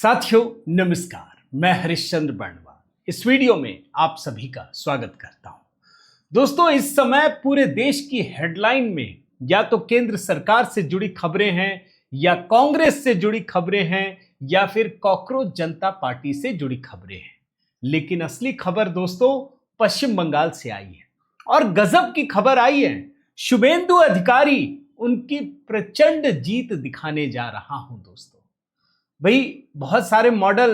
साथियों नमस्कार, मैं हरिश्चंद्र बर्णवाल इस वीडियो में आप सभी का स्वागत करता हूं। दोस्तों, इस समय पूरे देश की हेडलाइन में या तो केंद्र सरकार से जुड़ी खबरें हैं या कांग्रेस से जुड़ी खबरें हैं या फिर कॉकरोच जनता पार्टी से जुड़ी खबरें हैं। लेकिन असली खबर दोस्तों पश्चिम बंगाल से आई है और गजब की खबर आई है। शुभेंदु अधिकारी उनकी प्रचंड जीत दिखाने जा रहा हूं दोस्तों। भाई बहुत सारे मॉडल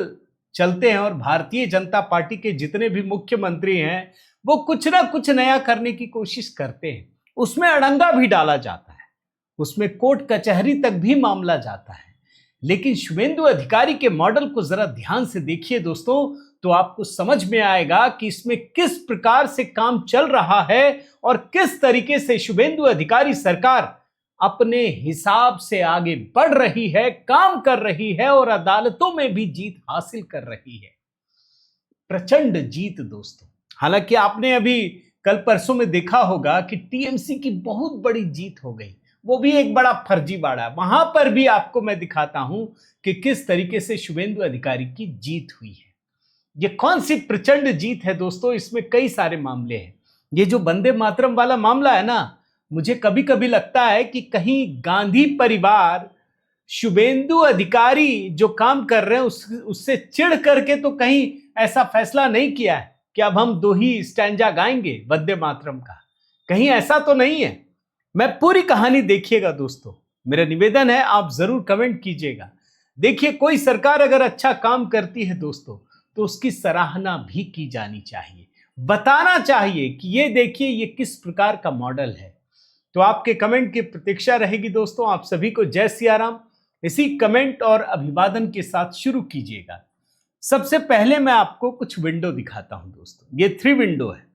चलते हैं और भारतीय जनता पार्टी के जितने भी मुख्यमंत्री हैं वो कुछ ना कुछ नया करने की कोशिश करते हैं। उसमें अड़ंगा भी डाला जाता है, उसमें कोर्ट कचहरी तक भी मामला जाता है। लेकिन शुभेंदु अधिकारी के मॉडल को जरा ध्यान से देखिए दोस्तों, तो आपको समझ में आएगा कि इसमें किस प्रकार से काम चल रहा है और किस तरीके से शुभेंदु अधिकारी सरकार अपने हिसाब से आगे बढ़ रही है, काम कर रही है और अदालतों में भी जीत हासिल कर रही है। प्रचंड जीत दोस्तों। हालांकि आपने अभी कल परसों में देखा होगा कि टीएमसी की बहुत बड़ी जीत हो गई, वो भी एक बड़ा फर्जीवाड़ा। वहां पर भी आपको मैं दिखाता हूं कि किस तरीके से शुभेंदु अधिकारी की जीत हुई है। ये कौन सी प्रचंड जीत है दोस्तों, इसमें कई सारे मामले हैं। ये जो वंदे मातरम वाला मामला है ना, मुझे कभी कभी लगता है कि कहीं गांधी परिवार शुभेंदु अधिकारी जो काम कर रहे हैं उससे चिढ़ करके तो कहीं ऐसा फैसला नहीं किया है कि अब हम दो ही स्टैंजा गाएंगे वंदे मातरम का। कहीं ऐसा तो नहीं है। मैं पूरी कहानी देखिएगा दोस्तों, मेरा निवेदन है आप जरूर कमेंट कीजिएगा। देखिए, कोई सरकार अगर अच्छा काम करती है दोस्तों तो उसकी सराहना भी की जानी चाहिए, बताना चाहिए कि ये देखिए ये किस प्रकार का मॉडल है। तो आपके कमेंट की प्रतीक्षा रहेगी दोस्तों। आप सभी को जय सिया राम। इसी कमेंट और अभिवादन के साथ शुरू कीजिएगा। सबसे पहले मैं आपको कुछ विंडो दिखाता हूं दोस्तों। ये 3 विंडो है।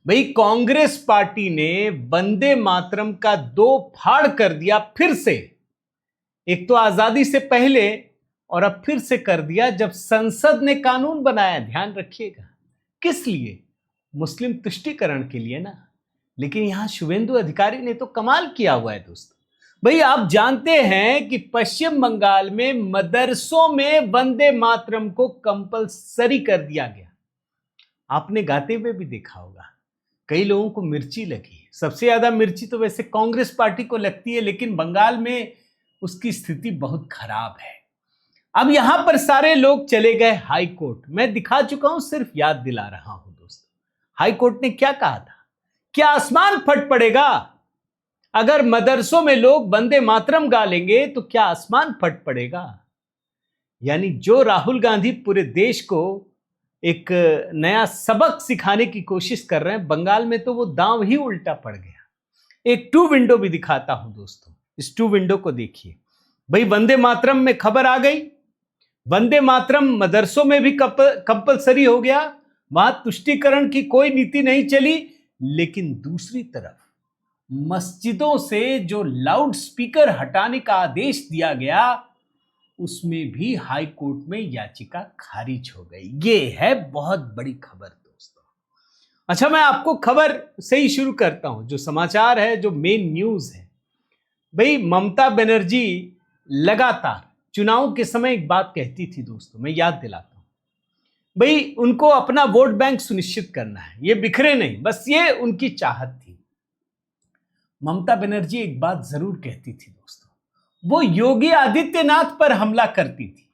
भाई कांग्रेस पार्टी ने वंदे मातरम का 2 फाड़ कर दिया फिर से। एक तो आजादी से पहले और अब फिर से कर दिया जब संसद ने कानून बनाया। ध्यान रखिएगा, किस लिए? मुस्लिम तुष्टीकरण के लिए ना। लेकिन यहां शुभेंदु अधिकारी ने तो कमाल किया हुआ है दोस्तों। भाई आप जानते हैं कि पश्चिम बंगाल में मदरसों में वंदे मातरम को कंपलसरी कर दिया गया। आपने गाते हुए भी देखा होगा। कई लोगों को मिर्ची लगी। सबसे ज्यादा मिर्ची तो वैसे कांग्रेस पार्टी को लगती है, लेकिन बंगाल में उसकी स्थिति बहुत खराब है। अब यहां पर सारे लोग चले गए हाई कोर्ट। मैं दिखा चुका हूं, सिर्फ याद दिला रहा हूं दोस्तों। हाई कोर्ट ने क्या कहा था? क्या आसमान फट पड़ेगा? अगर मदरसों में लोग वंदे मातरम गा लेंगे तो क्या आसमान फट पड़ेगा? यानी जो राहुल गांधी पूरे देश को एक नया सबक सिखाने की कोशिश कर रहे हैं, बंगाल में तो वो दांव ही उल्टा पड़ गया। एक 2 विंडो भी दिखाता हूं दोस्तों। इस 2 विंडो को देखिए। भाई वंदे मातरम में खबर आ गई। वंदे मातरम मदरसों में भी कंपलसरी हो गया। वहां तुष्टीकरण की कोई नीति नहीं चली। लेकिन दूसरी तरफ मस्जिदों से जो लाउड स्पीकर हटाने का आदेश दिया गया, उसमें भी हाई कोर्ट में याचिका खारिज हो गई। ये है बहुत बड़ी खबर दोस्तों। अच्छा, मैं आपको खबर से ही शुरू करता हूं। जो समाचार है, जो मेन न्यूज है, भाई ममता बनर्जी लगातार चुनाव के समय एक बात कहती थी दोस्तों, मैं याद दिलाता हूं। भाई उनको अपना वोट बैंक सुनिश्चित करना है, ये बिखरे नहीं, बस ये उनकी चाहत थी। ममता बनर्जी एक बात जरूर कहती थी दोस्तों, वो योगी आदित्यनाथ पर हमला करती थी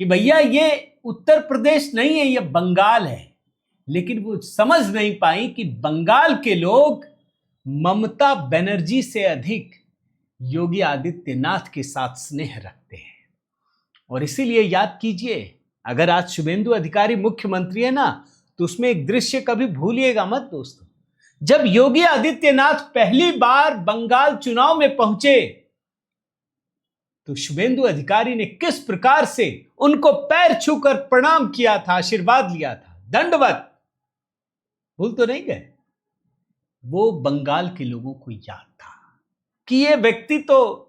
कि भैया ये उत्तर प्रदेश नहीं है, ये बंगाल है। लेकिन वो समझ नहीं पाई कि बंगाल के लोग ममता बनर्जी से अधिक योगी आदित्यनाथ के साथ स्नेह रखते हैं। और इसीलिए याद कीजिए, अगर आज शुभेंदु अधिकारी मुख्यमंत्री है ना, तो उसमें एक दृश्य कभी भूलिएगा मत दोस्तों। जब योगी आदित्यनाथ पहली बार बंगाल चुनाव में पहुंचे तो शुभेंदु अधिकारी ने किस प्रकार से उनको पैर छूकर प्रणाम किया था, आशीर्वाद लिया था, दंडवत। भूल तो नहीं गए? वो बंगाल के लोगों को याद था कि ये व्यक्ति तो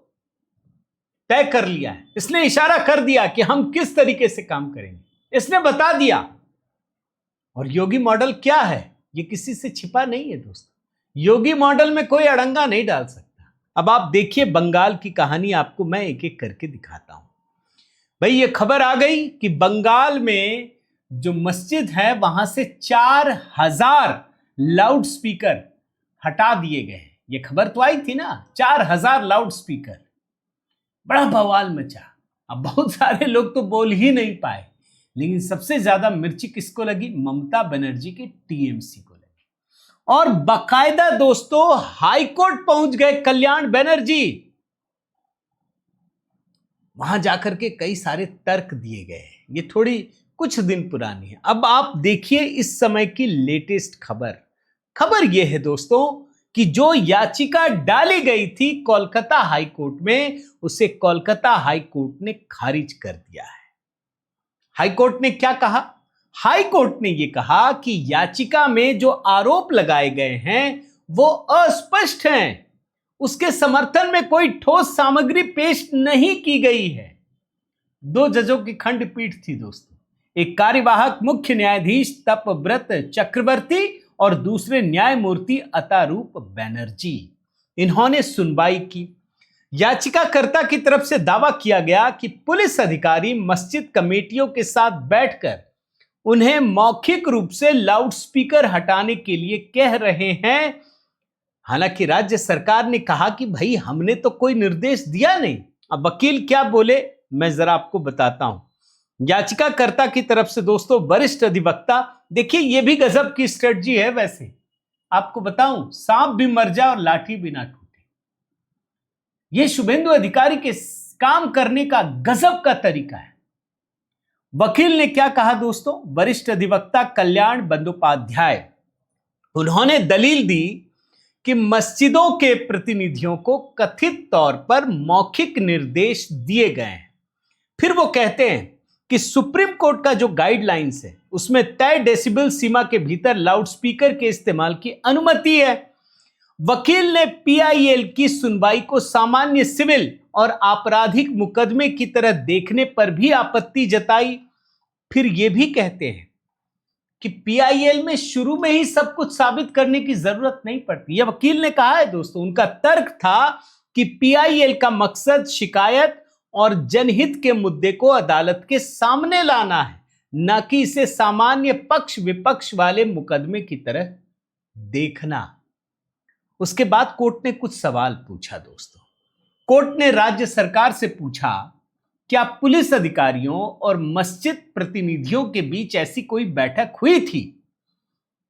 तय कर लिया है, इसने इशारा कर दिया कि हम किस तरीके से काम करेंगे, इसने बता दिया। और योगी मॉडल क्या है, ये किसी से छिपा नहीं है दोस्तों। योगी मॉडल में कोई अड़ंगा नहीं डाल सकता। अब आप देखिए बंगाल की कहानी, आपको मैं एक एक करके दिखाता हूं। भाई ये खबर आ गई कि बंगाल में जो मस्जिद है वहां से 4000 लाउड स्पीकर हटा दिए गए। ये खबर तो आई थी ना, 4000 लाउड स्पीकर। बड़ा बवाल मचा। अब बहुत सारे लोग तो बोल ही नहीं पाए, लेकिन सबसे ज्यादा मिर्ची किसको लगी? ममता बनर्जी की टीएमसी को लगी। और बाकायदा दोस्तों हाईकोर्ट पहुंच गए कल्याण बनर्जी। वहां जाकर के कई सारे तर्क दिए गए। ये थोड़ी कुछ दिन पुरानी है। अब आप देखिए इस समय की लेटेस्ट खबर यह है दोस्तों कि जो याचिका डाली गई थी कोलकाता हाईकोर्ट में, उसे कोलकाता हाईकोर्ट ने खारिज कर दिया है। हाईकोर्ट ने क्या कहा? हाईकोर्ट ने यह कहा कि याचिका में जो आरोप लगाए गए हैं वो अस्पष्ट हैं, उसके समर्थन में कोई ठोस सामग्री पेश नहीं की गई है। 2 जजों की खंडपीठ थी दोस्तों, एक कार्यवाहक मुख्य न्यायाधीश तपव्रत चक्रवर्ती और दूसरे न्यायमूर्ति अतारूप बनर्जी। इन्होंने सुनवाई की। याचिकाकर्ता की तरफ से दावा किया गया कि पुलिस अधिकारी मस्जिद कमेटियों के साथ बैठकर उन्हें मौखिक रूप से लाउडस्पीकर हटाने के लिए कह रहे हैं। हालांकि राज्य सरकार ने कहा कि भाई हमने तो कोई निर्देश दिया नहीं। अब वकील क्या बोले मैं जरा आपको बताता हूं। याचिकाकर्ता की तरफ से दोस्तों वरिष्ठ अधिवक्ता, देखिए ये भी गजब की स्ट्रेटजी है। वैसे आपको बताऊं, सांप भी मर जाए और लाठी भी ना टूटे, ये शुभेंदु अधिकारी के काम करने का गजब का तरीका है। वकील ने क्या कहा दोस्तों? वरिष्ठ अधिवक्ता कल्याण बंदोपाध्याय, उन्होंने दलील दी कि मस्जिदों के प्रतिनिधियों को कथित तौर पर मौखिक निर्देश दिए गए हैं। फिर वो कहते हैं कि सुप्रीम कोर्ट का जो गाइडलाइंस है उसमें तय डेसिबल सीमा के भीतर लाउडस्पीकर के इस्तेमाल की अनुमति है। वकील ने पीआईएल की सुनवाई को सामान्य सिविल और आपराधिक मुकदमे की तरह देखने पर भी आपत्ति जताई। फिर ये भी कहते हैं कि पीआईएल में शुरू में ही सब कुछ साबित करने की जरूरत नहीं पड़ती। यह वकील ने कहा है दोस्तों। उनका तर्क था कि पीआईएल का मकसद शिकायत और जनहित के मुद्दे को अदालत के सामने लाना है, न कि इसे सामान्य पक्ष विपक्ष वाले मुकदमे की तरह देखना। उसके बाद कोर्ट ने कुछ सवाल पूछा दोस्तों। कोर्ट ने राज्य सरकार से पूछा, क्या पुलिस अधिकारियों और मस्जिद प्रतिनिधियों के बीच ऐसी कोई बैठक हुई थी?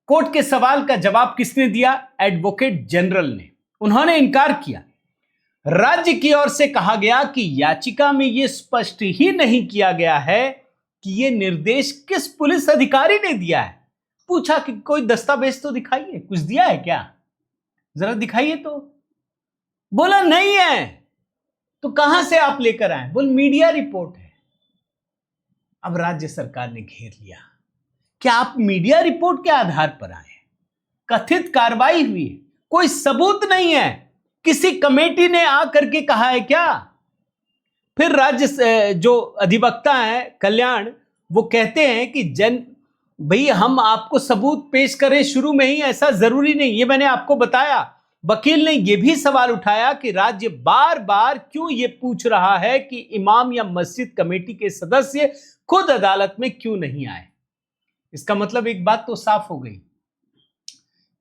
कोर्ट के सवाल का जवाब किसने दिया? एडवोकेट जनरल ने। उन्होंने इनकार किया। राज्य की ओर से कहा गया कि याचिका में यह स्पष्ट ही नहीं किया गया है कि यह निर्देश किस पुलिस अधिकारी ने दिया है। पूछा कि कोई दस्तावेज तो दिखाइए, कुछ दिया है क्या, जरा दिखाइए तो। बोला नहीं है। तो कहां से आप लेकर आए? बोल मीडिया रिपोर्ट है। अब राज्य सरकार ने घेर लिया। क्या आप मीडिया रिपोर्ट के आधार पर आए? कथित कार्रवाई हुई है, कोई सबूत नहीं है, किसी कमेटी ने आकर के कहा है क्या? फिर राज्य जो अधिवक्ता है कल्याण, वो कहते हैं कि भाई हम आपको सबूत पेश करें शुरू में ही, ऐसा जरूरी नहीं। ये मैंने आपको बताया। वकील ने यह भी सवाल उठाया कि राज्य बार बार क्यों ये पूछ रहा है कि इमाम या मस्जिद कमेटी के सदस्य खुद अदालत में क्यों नहीं आए। इसका मतलब एक बात तो साफ हो गई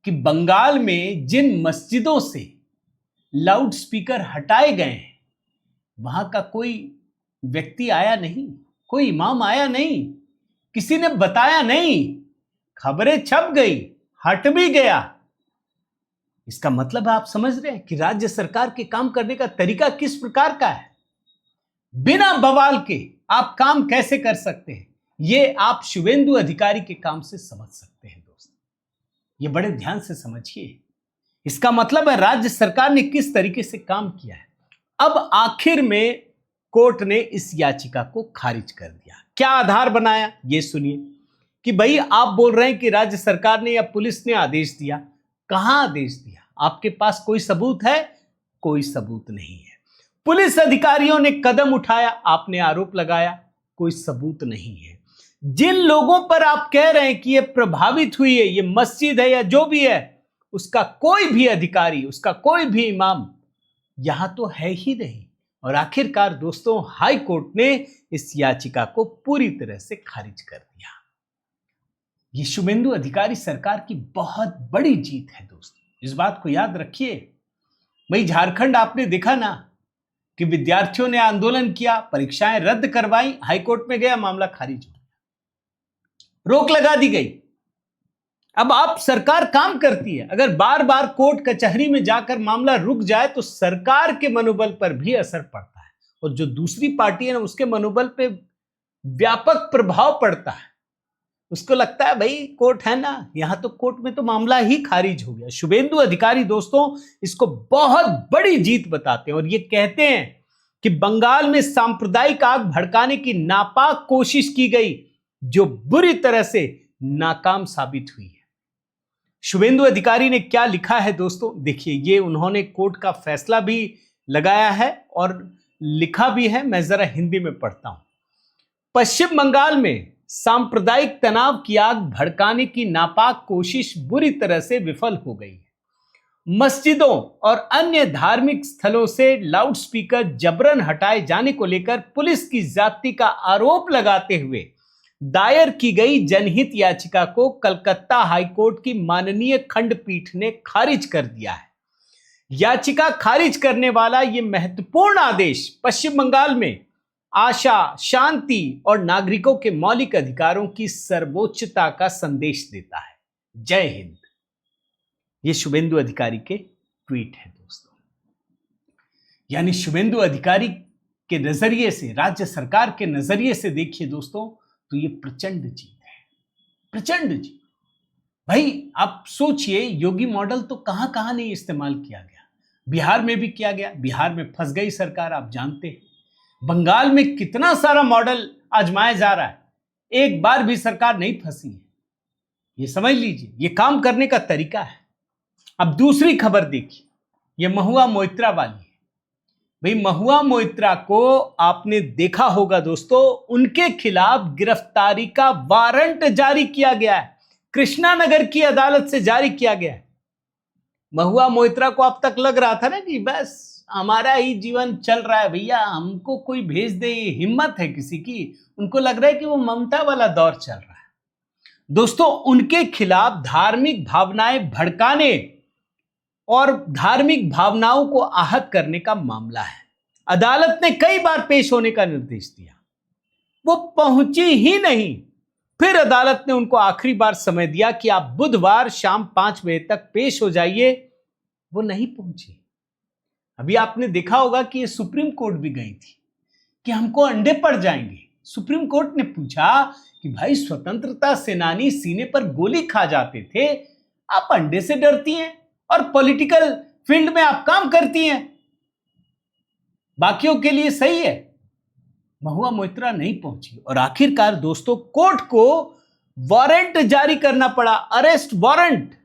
कि बंगाल में जिन मस्जिदों से लाउड स्पीकर हटाए गए हैं वहां का कोई व्यक्ति आया नहीं, कोई इमाम आया नहीं, किसी ने बताया नहीं, खबरें छप गई, हट भी गया। इसका मतलब आप समझ रहे हैं कि राज्य सरकार के काम करने का तरीका किस प्रकार का है। बिना बवाल के आप काम कैसे कर सकते हैं, ये आप शुभेंदु अधिकारी के काम से समझ सकते हैं दोस्तों। ये बड़े ध्यान से समझिए। इसका मतलब है राज्य सरकार ने किस तरीके से काम किया है। अब आखिर में कोर्ट ने इस याचिका को खारिज कर दिया। क्या आधार बनाया ये सुनिए कि भाई आप बोल रहे हैं कि राज्य सरकार ने या पुलिस ने आदेश दिया। कहां आदेश दिया? आपके पास कोई सबूत है? कोई सबूत नहीं है। पुलिस अधिकारियों ने कदम उठाया, आपने आरोप लगाया, कोई सबूत नहीं है। जिन लोगों पर आप कह रहे हैं कि ये प्रभावित हुई है, ये मस्जिद है या जो भी है, उसका कोई भी अधिकारी, उसका कोई भी इमाम यहां तो है ही नहीं, और आखिरकार दोस्तों हाई कोर्ट ने इस याचिका को पूरी तरह से खारिज कर दिया। ये शुभेंदु अधिकारी सरकार की बहुत बड़ी जीत है दोस्तों, इस बात को याद रखिए। वही झारखंड आपने देखा ना कि विद्यार्थियों ने आंदोलन किया, परीक्षाएं रद्द करवाई, हाईकोर्ट में गया, मामला खारिज हो गया, रोक लगा दी गई। अब आप सरकार काम करती है, अगर बार बार कोर्ट कचहरी में जाकर मामला रुक जाए तो सरकार के मनोबल पर भी असर पड़ता है और जो दूसरी पार्टी है ना उसके मनोबल पे व्यापक प्रभाव पड़ता है। उसको लगता है भाई कोर्ट है ना, यहां तो कोर्ट में तो मामला ही खारिज हो गया। शुभेंदु अधिकारी दोस्तों इसको बहुत बड़ी जीत बताते हैं और ये कहते हैं कि बंगाल में सांप्रदायिक आग भड़काने की नापाक कोशिश की गई जो बुरी तरह से नाकाम साबित हुई है। शुभेंदु अधिकारी ने क्या लिखा है दोस्तों, देखिए ये उन्होंने कोर्ट का फैसला भी लगाया है और लिखा भी है, मैं जरा हिंदी में पढ़ता हूं। पश्चिम बंगाल में सांप्रदायिक तनाव की आग भड़काने की नापाक कोशिश बुरी तरह से विफल हो गई है। मस्जिदों और अन्य धार्मिक स्थलों से लाउडस्पीकर जबरन हटाए जाने को लेकर पुलिस की ज्यादती का आरोप लगाते हुए दायर की गई जनहित याचिका को कलकत्ता हाईकोर्ट की माननीय खंडपीठ ने खारिज कर दिया है। याचिका खारिज करने वाला यह महत्वपूर्ण आदेश पश्चिम बंगाल में आशा, शांति और नागरिकों के मौलिक अधिकारों की सर्वोच्चता का संदेश देता है। जय हिंद। यह शुभेंदु अधिकारी के ट्वीट है दोस्तों। यानी शुभेंदु अधिकारी के नजरिए से, राज्य सरकार के नजरिए से देखिए दोस्तों तो ये प्रचंड जीत है, प्रचंड जीत। भाई आप सोचिए, योगी मॉडल तो कहां कहां नहीं इस्तेमाल किया गया, बिहार में भी किया गया, बिहार में फंस गई सरकार, आप जानते हैं। बंगाल में कितना सारा मॉडल आजमाया जा रहा है, एक बार भी सरकार नहीं फंसी है। ये समझ लीजिए, ये काम करने का तरीका है। अब दूसरी खबर देखिए, ये महुआ मोइत्रा वाली है। भाई महुआ मोइत्रा को आपने देखा होगा दोस्तों, उनके खिलाफ गिरफ्तारी का वारंट जारी किया गया है, कृष्णा नगर की अदालत से जारी किया गया है। महुआ मोइत्रा को अब तक लग रहा था ना कि बस हमारा ही जीवन चल रहा है भैया, हमको कोई भेज दे, हिम्मत है किसी की। उनको लग रहा है कि वो ममता वाला दौर चल रहा है। दोस्तों उनके खिलाफ धार्मिक भावनाएं भड़काने और धार्मिक भावनाओं को आहत करने का मामला है। अदालत ने कई बार पेश होने का निर्देश दिया, वो पहुंची ही नहीं। फिर अदालत ने उनको आखिरी बार समय दिया कि आप बुधवार शाम 5 बजे तक पेश हो जाइए, वो नहीं पहुंची। अभी आपने देखा होगा कि ये सुप्रीम कोर्ट भी गई थी कि हमको अंडे पड़ जाएंगे। सुप्रीम कोर्ट ने पूछा कि भाई स्वतंत्रता सेनानी सीने पर गोली खा जाते थे, आप अंडे से डरती हैं और पॉलिटिकल फील्ड में आप काम करती हैं, बाकियों के लिए सही है। महुआ मोइत्रा नहीं पहुंची और आखिरकार दोस्तों कोर्ट को वारंट जारी करना पड़ा, अरेस्ट वारंट।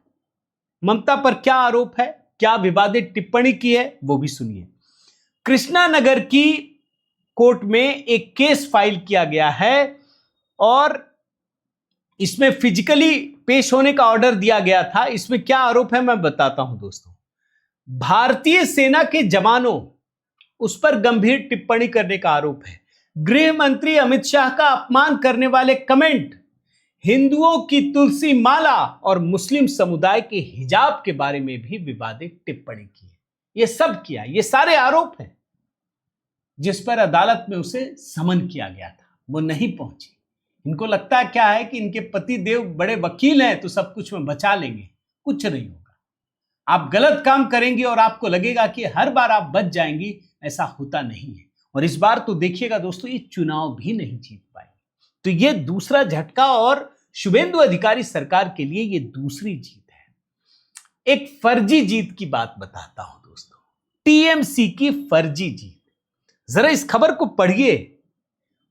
ममता पर क्या आरोप है, क्या विवादित टिप्पणी की है, वो भी सुनिए। कृष्णा नगर की कोर्ट में एक केस फाइल किया गया है और इसमें फिजिकली पेश होने का ऑर्डर दिया गया था। इसमें क्या आरोप है मैं बताता हूं दोस्तों। भारतीय सेना के जवानों, उस पर गंभीर टिप्पणी करने का आरोप है। गृह मंत्री अमित शाह का अपमान करने वाले कमेंट, हिंदुओं की तुलसी माला और मुस्लिम समुदाय के हिजाब के बारे में भी विवादित टिप्पणी की है। यह सब किया, ये सारे आरोप हैं जिस पर अदालत में उसे समन किया गया था, वो नहीं पहुंची। इनको लगता है क्या है कि इनके पति देव बड़े वकील हैं तो सब कुछ में बचा लेंगे, कुछ नहीं होगा। आप गलत काम करेंगे और आपको लगेगा कि हर बार आप बच जाएंगी, ऐसा होता नहीं है। और इस बार तो देखिएगा दोस्तों, ये चुनाव भी नहीं जीत पाई। तो ये दूसरा झटका और शुभेंदु अधिकारी सरकार के लिए ये दूसरी जीत है। एक फर्जी जीत की बात बताता हूं दोस्तों, टीएमसी की फर्जी जीत। जरा इस खबर को पढ़िए,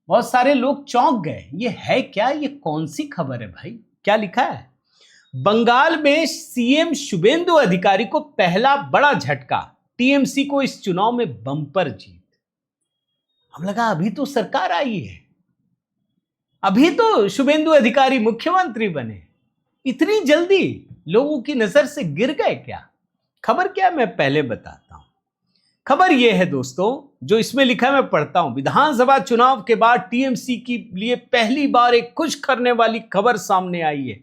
बहुत सारे लोग चौंक गए, ये है क्या, ये कौन सी खबर है भाई, क्या लिखा है। बंगाल में सीएम शुभेंदु अधिकारी को पहला बड़ा झटका, टीएमसी को इस चुनाव में बम्पर जीत। हम लगा अभी तो सरकार आई है, अभी तो शुभेंदु अधिकारी मुख्यमंत्री बने, इतनी जल्दी लोगों की नजर से गिर गए क्या। खबर क्या मैं पहले बताता हूं। खबर यह है दोस्तों, जो इसमें लिखा है मैं पढ़ता हूं। विधानसभा चुनाव के बाद टीएमसी के लिए पहली बार एक खुश करने वाली खबर सामने आई है।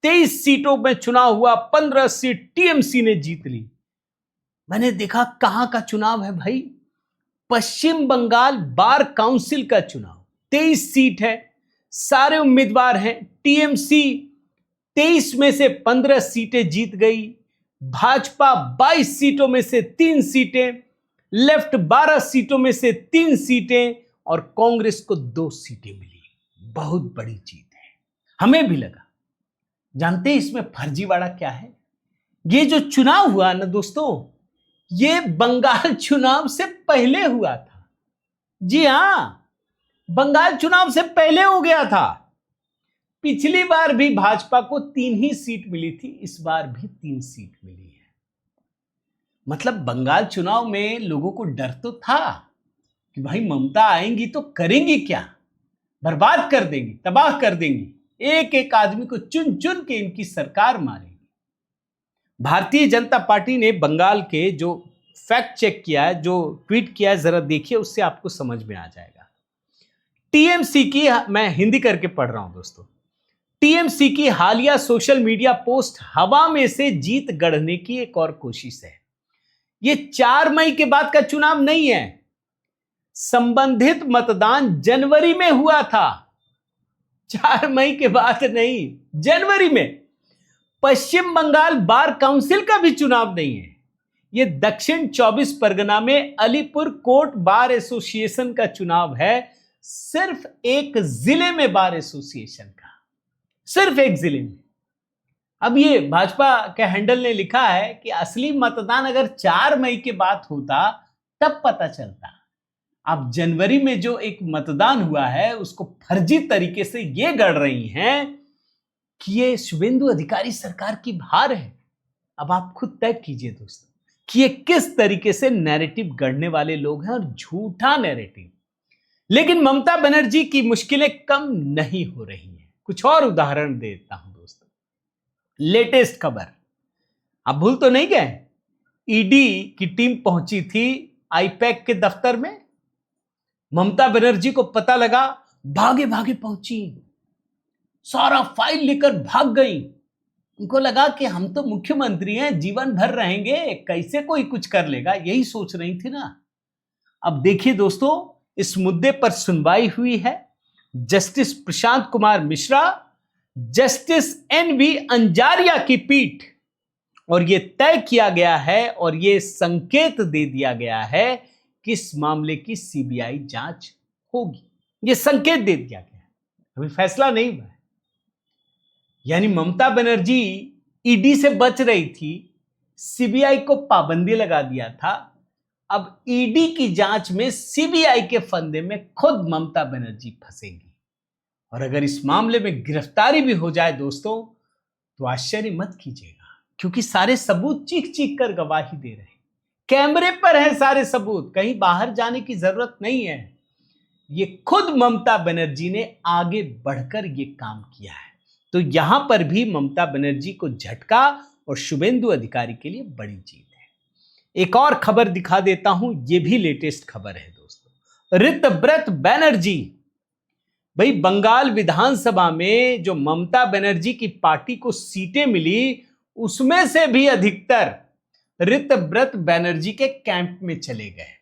23 सीटों में चुनाव हुआ, 15 सीट टीएमसी ने जीत ली। मैंने देखा कहां का चुनाव है भाई, पश्चिम बंगाल बार काउंसिल का चुनाव। 23 सीट है, सारे उम्मीदवार हैं। टीएमसी 23 में से 15 सीटें जीत गई, भाजपा 22 सीटों में से 3 सीटें, लेफ्ट 12 सीटों में से 3 सीटें और कांग्रेस को 2 सीटें मिली। बहुत बड़ी जीत है। हमें भी लगा। जानते हैं इसमें फर्जीवाड़ा क्या है? ये जो चुनाव हुआ ना दोस्तों, ये बंगाल चुनाव से पहले हुआ था। जी हां, बंगाल चुनाव से पहले हो गया था। पिछली बार भी भाजपा को 3 ही सीट मिली थी, इस बार भी 3 सीट मिली है। मतलब बंगाल चुनाव में लोगों को डर तो था कि भाई ममता आएंगी तो करेंगी क्या, बर्बाद कर देंगी, तबाह कर देंगी, एक एक आदमी को चुन चुन के इनकी सरकार मारेगी। भारतीय जनता पार्टी ने बंगाल के जो फैक्ट चेक किया है, जो ट्वीट किया है, जरा देखिए, उससे आपको समझ में आ जाएगा। टीएमसी की, मैं हिंदी करके पढ़ रहा हूं दोस्तों, टीएमसी की हालिया सोशल मीडिया पोस्ट हवा में से जीत गढ़ने की एक और कोशिश है। ये 4 मई के बाद का चुनाव नहीं है, संबंधित मतदान जनवरी में हुआ था। 4 मई के बाद नहीं, जनवरी में। पश्चिम बंगाल बार काउंसिल का भी चुनाव नहीं है, यह दक्षिण 24 परगना में अलीपुर कोर्ट बार एसोसिएशन का चुनाव है। सिर्फ एक जिले में बार एसोसिएशन का, सिर्फ एक जिले में। अब ये भाजपा के हैंडल ने लिखा है कि असली मतदान अगर 4 मई के बाद होता तब पता चलता। अब जनवरी में जो एक मतदान हुआ है उसको फर्जी तरीके से ये गढ़ रही हैं कि ये शुभेंदु अधिकारी सरकार की हार है। अब आप खुद तय कीजिए दोस्तों कि ये किस तरीके से नैरेटिव गढ़ने वाले लोग हैं, और झूठा नैरेटिव। लेकिन ममता बनर्जी की मुश्किलें कम नहीं हो रही हैं। कुछ और उदाहरण देता हूं दोस्तों। लेटेस्ट खबर, आप भूल तो नहीं गए, ईडी की टीम पहुंची थी आईपैक के दफ्तर में। ममता बनर्जी को पता लगा, भागे भागे पहुंची, सारा फाइल लेकर भाग गई। उनको लगा कि हम तो मुख्यमंत्री हैं, जीवन भर रहेंगे, कैसे कोई कुछ कर लेगा, यही सोच रही थी ना। अब देखिए दोस्तों, इस मुद्दे पर सुनवाई हुई है। Justice Prashant Kumar Mishra, justice N V Anjaria की पीठ, और यह तय किया गया है और यह संकेत दे दिया गया है कि इस मामले की सीबीआई जांच होगी। यह संकेत दे दिया गया है, अभी फैसला नहीं हुआ है। यानी ममता बनर्जी ईडी से बच रही थी, सीबीआई को पाबंदी लगा दिया था। अब ईडी की जांच में सीबीआई के फंदे में खुद ममता बनर्जी फंसेगी, और अगर इस मामले में गिरफ्तारी भी हो जाए दोस्तों, तो आश्चर्य मत कीजिएगा, क्योंकि सारे सबूत चीख चीख कर गवाही दे रहे हैं। कैमरे पर है सारे सबूत, कहीं बाहर जाने की जरूरत नहीं है। ये खुद ममता बनर्जी ने आगे बढ़कर ये काम किया है। तो यहां पर भी ममता बनर्जी को झटका और शुभेंदु अधिकारी के लिए बड़ी जीत है। एक और खबर दिखा देता हूं, यह भी लेटेस्ट खबर है दोस्तों। ऋतव्रत बनर्जी, भाई बंगाल विधानसभा में जो ममता बनर्जी की पार्टी को सीटें मिली, उसमें से भी अधिकतर ऋतव्रत बनर्जी के कैंप में चले गए।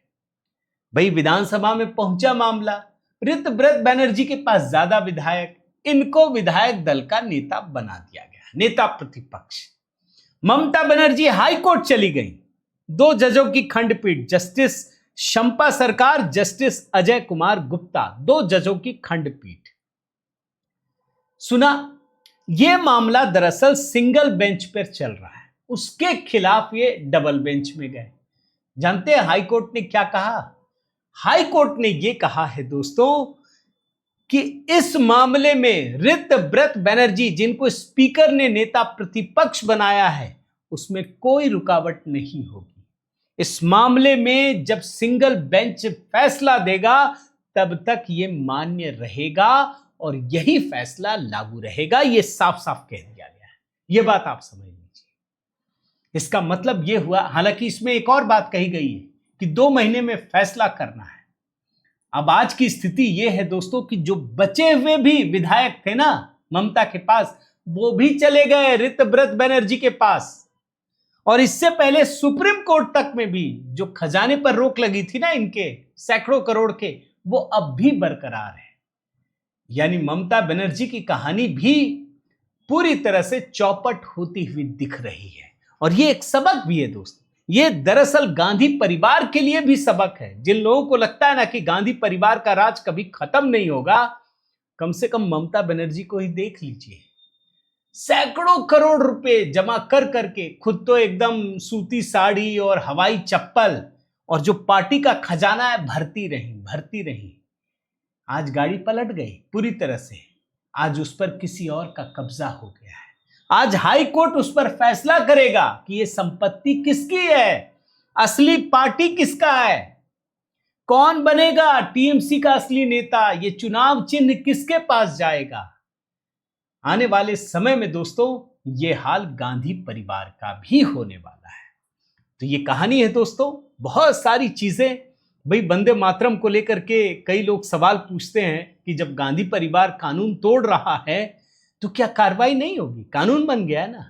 भाई विधानसभा में पहुंचा मामला, ऋतव्रत बनर्जी के पास ज्यादा विधायक, इनको विधायक दल का नेता बना दिया गया, नेता प्रतिपक्ष। ममता बनर्जी हाई कोर्ट चली गई। 2 जजों की खंडपीठ, जस्टिस शंपा सरकार, जस्टिस अजय कुमार गुप्ता, 2 जजों की खंडपीठ। सुना, यह मामला दरअसल सिंगल बेंच पर चल रहा है, उसके खिलाफ ये डबल बेंच में गए। जानते हैं हाई कोर्ट ने क्या कहा? हाई कोर्ट ने यह कहा है दोस्तों कि इस मामले में ऋतव्रत बनर्जी, जिनको स्पीकर ने नेता प्रतिपक्ष बनाया है, उसमें कोई रुकावट नहीं होगी। इस मामले में जब सिंगल बेंच फैसला देगा तब तक यह मान्य रहेगा और यही फैसला लागू रहेगा। यह साफ साफ कह दिया गया है। यह बात आप समझ लीजिए। इसका मतलब यह हुआ, हालांकि इसमें एक और बात कही गई है कि 2 महीने में फैसला करना है। अब आज की स्थिति यह है दोस्तों कि जो बचे हुए भी विधायक थे ना ममता के पास, वो भी चले गए ऋतव्रत बनर्जी के पास। और इससे पहले सुप्रीम कोर्ट तक में भी जो खजाने पर रोक लगी थी ना इनके सैकड़ों करोड़ के, वो अब भी बरकरार है। यानी ममता बनर्जी की कहानी भी पूरी तरह से चौपट होती हुई दिख रही है। और ये एक सबक भी है दोस्तों, ये दरअसल गांधी परिवार के लिए भी सबक है। जिन लोगों को लगता है ना कि गांधी परिवार का राज कभी खत्म नहीं होगा, कम से कम ममता बनर्जी को ही देख लीजिए। सैकड़ों करोड़ रुपए जमा कर करके खुद तो एकदम सूती साड़ी और हवाई चप्पल, और जो पार्टी का खजाना है भरती रही। आज गाड़ी पलट गई पूरी तरह से। आज उस पर किसी और का कब्जा हो गया है। आज हाई कोर्ट उस पर फैसला करेगा कि यह संपत्ति किसकी है, असली पार्टी किसका है, कौन बनेगा टीएमसी का असली नेता, ये चुनाव चिन्ह किसके पास जाएगा। आने वाले समय में दोस्तों ये हाल गांधी परिवार का भी होने वाला है। तो ये कहानी है दोस्तों, बहुत सारी चीजें। भाई वंदे मातरम को लेकर के कई लोग सवाल पूछते हैं कि जब गांधी परिवार कानून तोड़ रहा है तो क्या कार्रवाई नहीं होगी, कानून बन गया ना।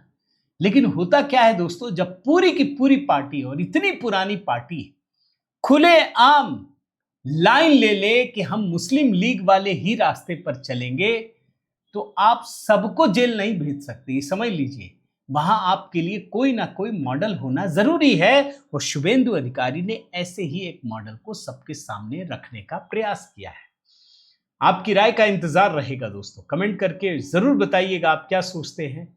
लेकिन होता क्या है दोस्तों, जब पूरी की पूरी पार्टी और इतनी पुरानी पार्टी खुले आम लाइन ले कि हम मुस्लिम लीग वाले ही रास्ते पर चलेंगे, तो आप सबको जेल नहीं भेज सकते, समझ लीजिए। वहां आपके लिए कोई ना कोई मॉडल होना जरूरी है। और शुभेंदु अधिकारी ने ऐसे ही एक मॉडल को सबके सामने रखने का प्रयास किया है। आपकी राय का इंतजार रहेगा दोस्तों, कमेंट करके जरूर बताइएगा आप क्या सोचते हैं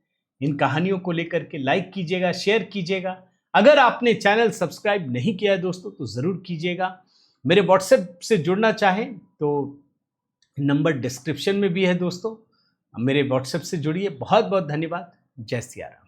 इन कहानियों को लेकर के। लाइक कीजिएगा, शेयर कीजिएगा। अगर आपने चैनल सब्सक्राइब नहीं किया है दोस्तों तो जरूर कीजिएगा। मेरे व्हाट्सएप से जुड़ना चाहें तो नंबर डिस्क्रिप्शन में भी है दोस्तों, मेरे व्हाट्सएप से जुड़िए। बहुत बहुत धन्यवाद। जय सिया राम।